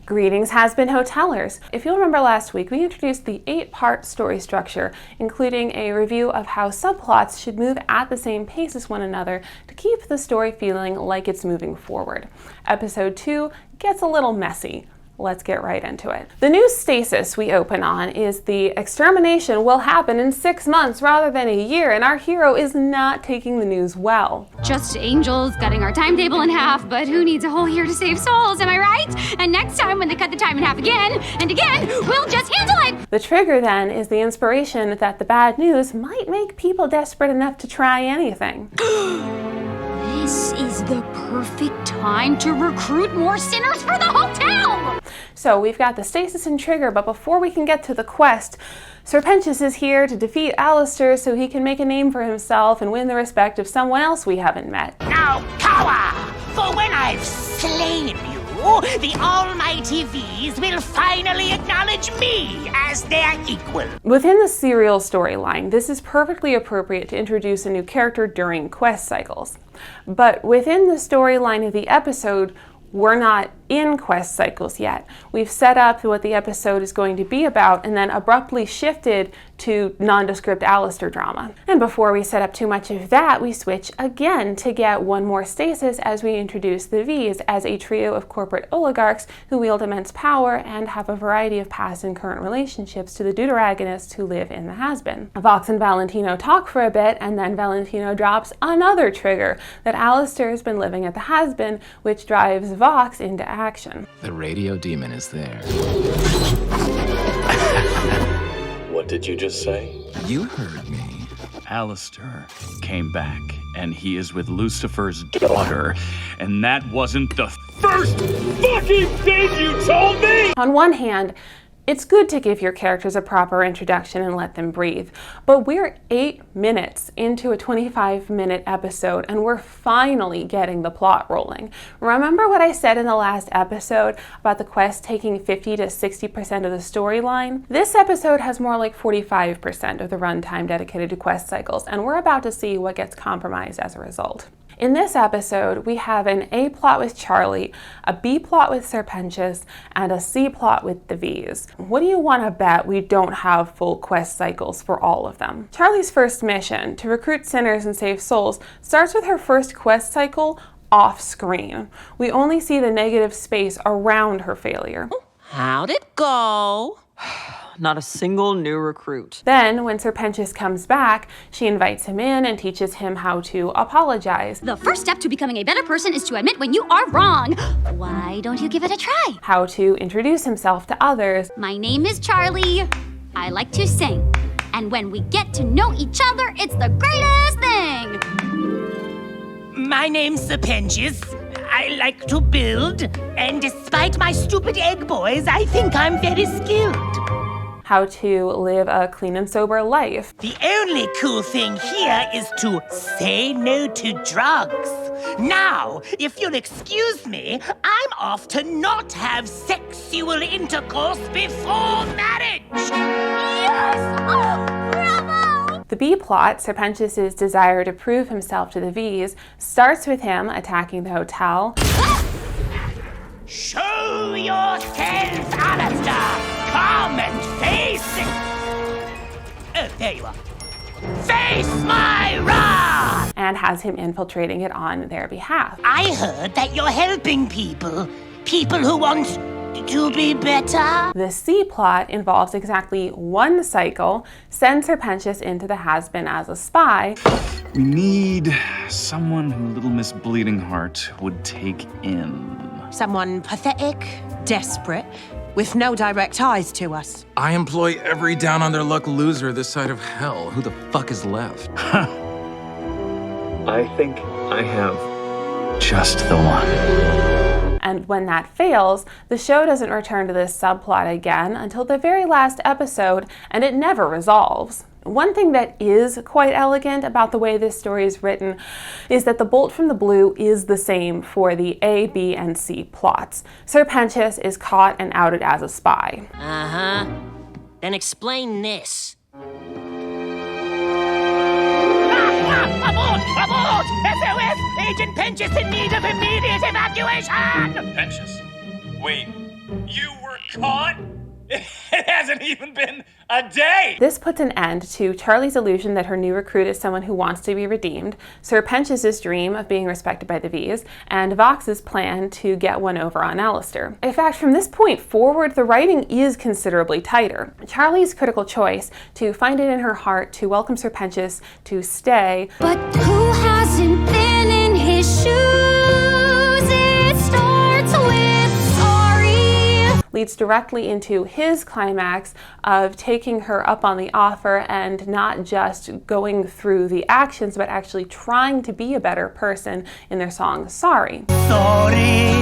Greetings, Hazbin Hotelers! If you'll remember last week, we introduced the 8-part story structure, including a review of how subplots should move at the same pace as one another to keep the story feeling like it's moving forward. Episode 2 gets a little messy. Let's get right into it. The new Stasis we open on is the extermination will happen in 6 months rather than a year, and our hero is not taking the news well. Just angels cutting our timetable in half, but who needs a whole year to save souls, am I right? And next time when they cut the time in half again and again, we'll just handle it! The trigger then is the inspiration that the bad news might make people desperate enough to try anything. This is the perfect time to recruit more sinners for the hotel! So we've got the Stasis and trigger, but before we can get to the quest, Serpentius is here to defeat Alistair so he can make a name for himself and win the respect of someone else we haven't met. Now, cower! For when I've slain you, the almighty V's will finally acknowledge me as their equal. Within the serial storyline, this is perfectly appropriate to introduce a new character during quest cycles. But within the storyline of the episode, we're not in quest cycles yet. We've set up what the episode is going to be about and then abruptly shifted to nondescript Alistair drama. And before we set up too much of that, we switch again to get one more Stasis as we introduce the V's as a trio of corporate oligarchs who wield immense power and have a variety of past and current relationships to the deuteragonists who live in the Hazbin. Vox and Valentino talk for a bit, and then Valentino drops another trigger that Alistair has been living at the Hazbin, which drives Vox into action. The radio demon is there. What did you just say? You heard me. Alistair came back, and he is with Lucifer's daughter, and that wasn't the first fucking thing you told me! On one hand, it's good to give your characters a proper introduction and let them breathe, but we're 8 minutes into a 25-minute episode and we're finally getting the plot rolling. Remember what I said in the last episode about the quest taking 50 to 60% of the storyline? This episode has more like 45% of the runtime dedicated to quest cycles, and we're about to see what gets compromised as a result. In this episode, we have an A plot with Charlie, a B plot with Serpentius, and a C plot with the V's. What do you want to bet we don't have full quest cycles for all of them? Charlie's first mission, to recruit sinners and save souls, starts with her first quest cycle off screen. We only see the negative space around her failure. How'd it go? Not a single new recruit. Then, when Serpentius comes back, she invites him in and teaches him how to apologize. The first step to becoming a better person is to admit when you are wrong. Why don't you give it a try? How to introduce himself to others. My name is Charlie. I like to sing. And when we get to know each other, it's the greatest thing. My name's Serpentius. I like to build, and despite my stupid egg boys, I think I'm very skilled. How to live a clean and sober life. The only cool thing here is to say no to drugs. Now, if you'll excuse me, I'm off to not have sexual intercourse before marriage. Yes! Oh, bravo! The B plot, Serpentius' desire to prove himself to the V's, starts with him attacking the hotel. Show yourself, Alistair! Come and face it! Oh, there you are. Face my wrath! And has him infiltrating it on their behalf. I heard that you're helping people. People who want to be better. The C plot involves exactly one cycle, send Serpentius into the Hazbin as a spy. We need someone who Little Miss Bleeding Heart would take in. Someone pathetic, desperate, with no direct ties to us. I employ every down-on-their-luck loser this side of hell. Who the fuck is left? I think I have Just the one. And when that fails, the show doesn't return to this subplot again until the very last episode, and it never resolves. One thing that is quite elegant about the way this story is written is that the bolt from the blue is the same for the A, B, and C plots. Serpentius is caught and outed as a spy. Uh-huh. Then explain this. Abort! Abort! SOS! Agent Pentius in need of immediate evacuation! Pentius. Wait, You were caught? It hasn't even been a day! This puts an end to Charlie's illusion that her new recruit is someone who wants to be redeemed, Sir Pentious' dream of being respected by the V's, and Vox's plan to get one over on Alistair. In fact, from this point forward, the writing is considerably tighter. Charlie's critical choice to find it in her heart to welcome Sir Pentious to stay, But who hasn't been in his shoes? It starts with sorry. leads directly into his climax of taking her up on the offer and not just going through the actions, but actually trying to be a better person in their song Sorry. Sorry.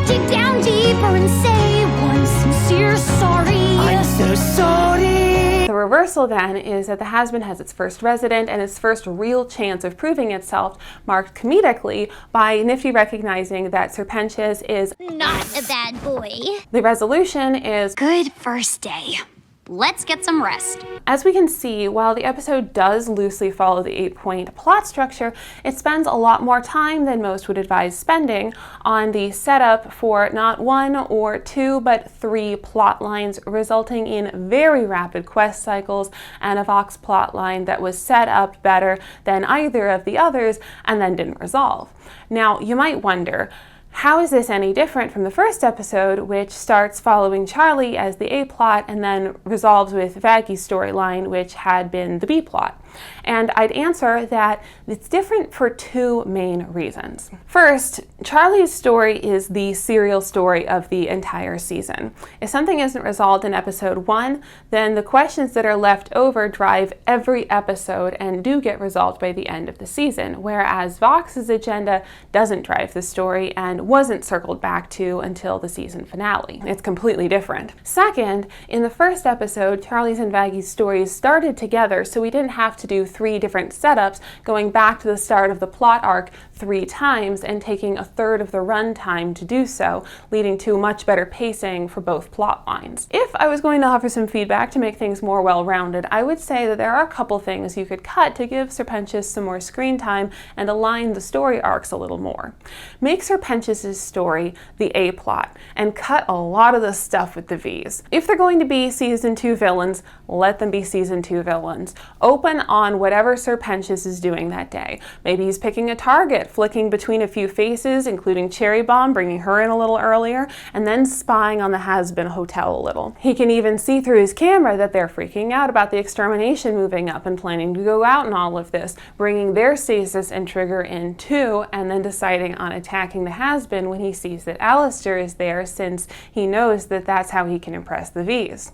Dig down deeper and say one sincere sorry. I'm so sorry. The reversal then is that the Hazbin has its first resident and its first real chance of proving itself, marked comedically by Nifty recognizing that Sir Pentious is Not a bad boy. the resolution is Good first day. Let's get some rest. As we can see, while the episode does loosely follow the 8-point plot structure, it spends a lot more time than most would advise spending on the setup for not 1 or 2, but 3 plot lines, resulting in very rapid quest cycles and a Vox plot line that was set up better than either of the others and then didn't resolve. Now, you might wonder, how is this any different from the first episode, which starts following Charlie as the A-plot and then resolves with Vaggy's storyline, which had been the B-plot? And I'd answer that it's different for 2 main reasons. First, Charlie's story is the serial story of the entire season. If something isn't resolved in episode 1, then the questions that are left over drive every episode and do get resolved by the end of the season, whereas Vox's agenda doesn't drive the story and wasn't circled back to until the season finale. It's completely different. Second, in the first episode, Charlie's and Vaggy's stories started together, so we didn't have to do 3 different setups, going back to the start of the plot arc 3 times and taking a third of the run time to do so, leading to much better pacing for both plot lines. If I was going to offer some feedback to make things more well-rounded, I would say that there are a couple things you could cut to give Sir Pentious some more screen time and align the story arcs a little more. Make Sir Pentious' story the A-plot and cut a lot of the stuff with the V's. If they're going to be season 2 villains, let them be season 2 villains. Open on whatever Sir Pentious is doing that day. Maybe he's picking a target, flicking between a few faces, including Cherry Bomb, bringing her in a little earlier, and then spying on the Hazbin Hotel a little. He can even see through his camera that they're freaking out about the extermination moving up and planning to go out in all of this, bringing their Stasis and Trigger in too, and then deciding on attacking the Hazbin when he sees that Alistair is there, since he knows that that's how he can impress the V's.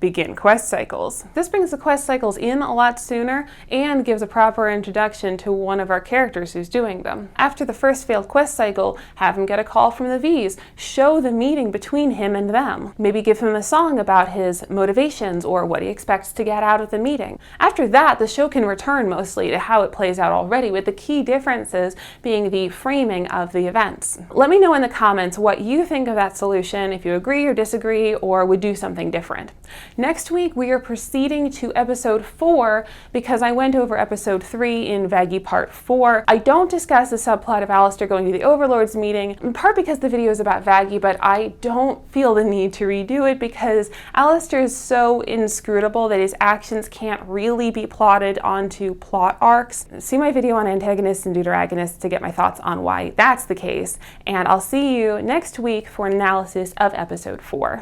Begin quest cycles. This brings the quest cycles in a lot sooner and gives a proper introduction to one of our characters who's doing them. After the first failed quest cycle, have him get a call from the V's, show the meeting between him and them. Maybe give him a song about his motivations or what he expects to get out of the meeting. After that, the show can return mostly to how it plays out already, with the key differences being the framing of the events. Let me know in the comments what you think of that solution, if you agree or disagree or would do something different. Next week, we are proceeding to episode 4 because I went over episode 3 in Vaggy Part 4. I don't discuss the subplot of Alistair going to the Overlord's meeting, in part because the video is about Vaggy, but I don't feel the need to redo it because Alistair is so inscrutable that his actions can't really be plotted onto plot arcs. See my video on antagonists and deuteragonists to get my thoughts on why that's the case, and I'll see you next week for an analysis of episode 4.